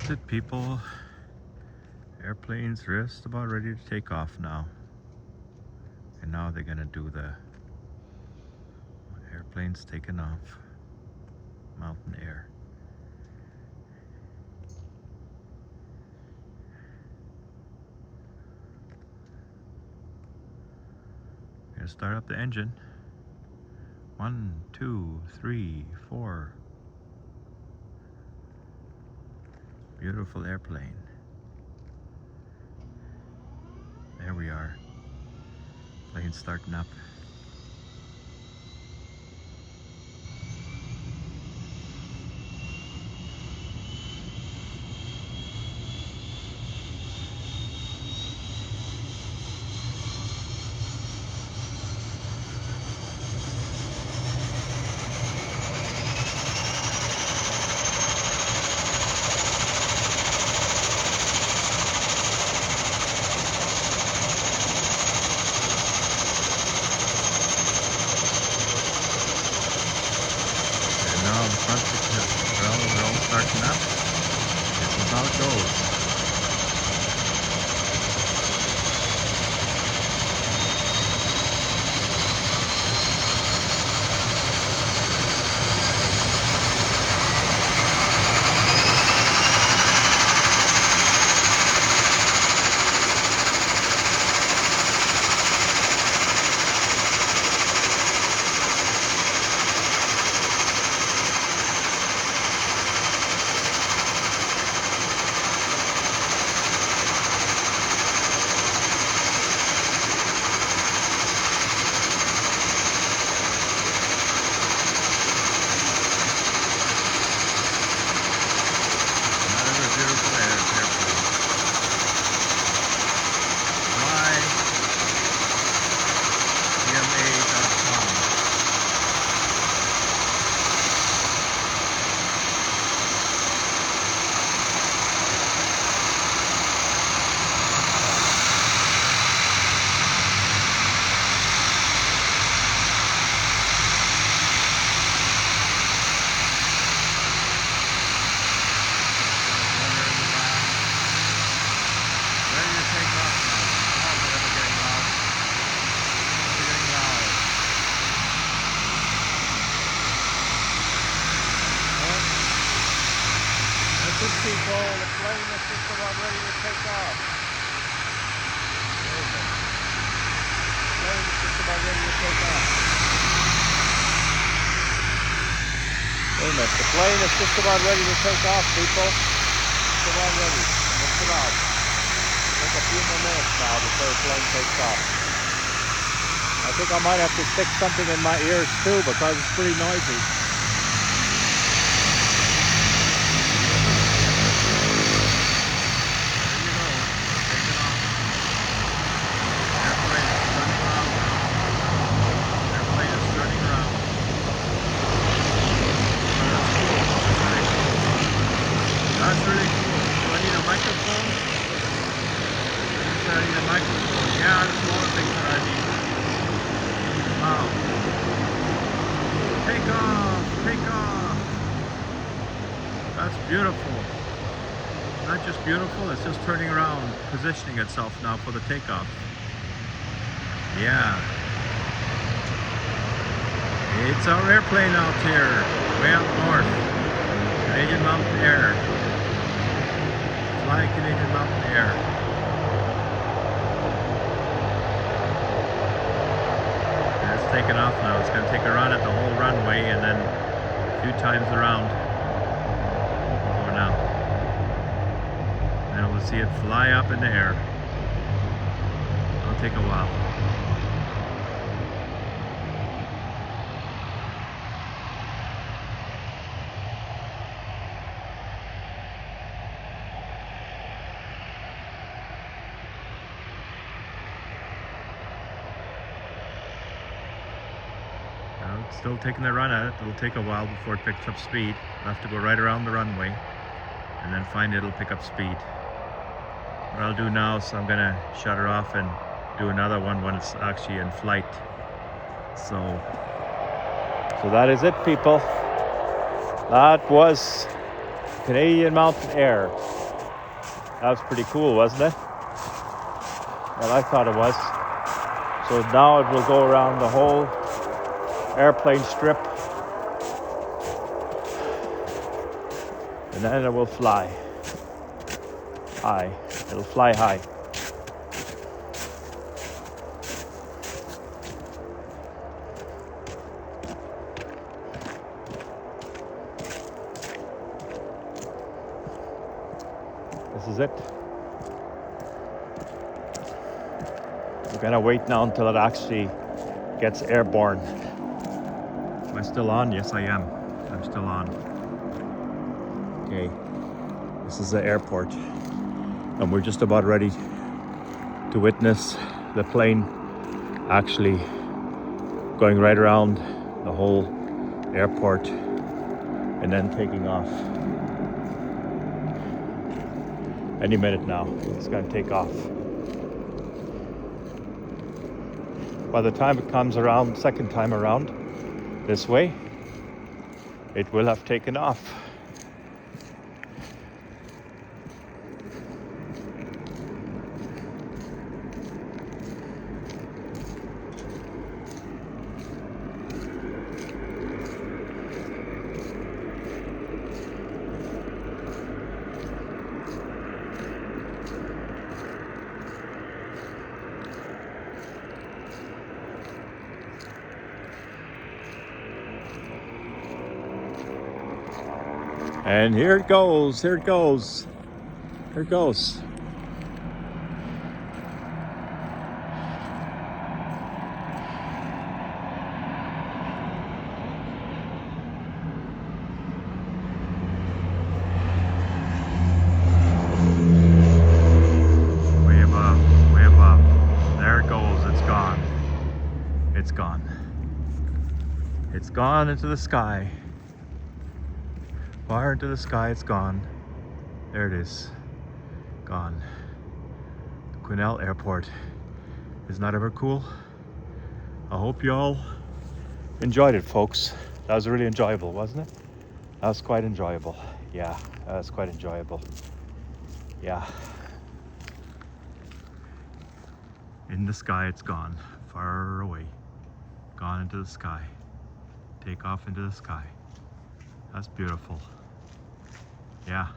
That's it, people. Airplane's just about ready to take off now. And now they're gonna do the airplane's taking off. Mountain air. Gonna start up the engine. 1, 2, 3, 4. Beautiful airplane. There we are. Plane starting up. Now the front they're all starting up. This is how it goes. Good people, the plane is just about ready to take off. The plane is just about ready to take off. Wait a minute, the plane is just about ready to take off, people. Just about ready. Let's get out. Take a few more minutes now before the plane takes off. I think I might have to stick something in my ears too because it's pretty noisy. That's really cool. Do I need a microphone? I need a microphone. Yeah, that's one of the things that I need. Wow. Take off! Take off! That's beautiful. Not just beautiful, it's just turning around, positioning itself now for the takeoff. Yeah. It's our airplane out here, way up north. Canadian Mountain Air. Fly Canadian Mountain Air. And it's taking off now. It's going to take a run at the whole runway and then a few times around. We'll go now. And we'll see it fly up in the air. It'll take a while. It's still taking the run at it. It'll take a while before it picks up speed. I'll have to go right around the runway and then find it'll pick up speed. What I'll do now is I'm gonna shut her off and do another one when it's actually in flight. So that is it, people. That was Canadian Mountain Air. That was pretty cool, wasn't it? Well, I thought it was. So now it will go around the whole airplane strip. And then it will fly high. It'll fly high. This is it. We're gonna wait now until it actually gets airborne. Am I still on? Yes, I am. I'm still on. Okay, this is the airport, and we're just about ready to witness the plane actually going right around the whole airport and then taking off. Any minute now, it's going to take off. By the time it comes around, second time around this way, it will have taken off. And here it goes, here it goes, here it goes. Way above, way above. There it goes, it's gone. It's gone. It's gone into the sky. Far into the sky, it's gone. There it is. Gone. Quesnel Airport. Isn't that ever cool? I hope you all enjoyed it, folks. That was really enjoyable, wasn't it? That was quite enjoyable. Yeah, that was quite enjoyable. Yeah. In the sky, it's gone. Far away. Gone into the sky. Take off into the sky. That's beautiful. Yeah.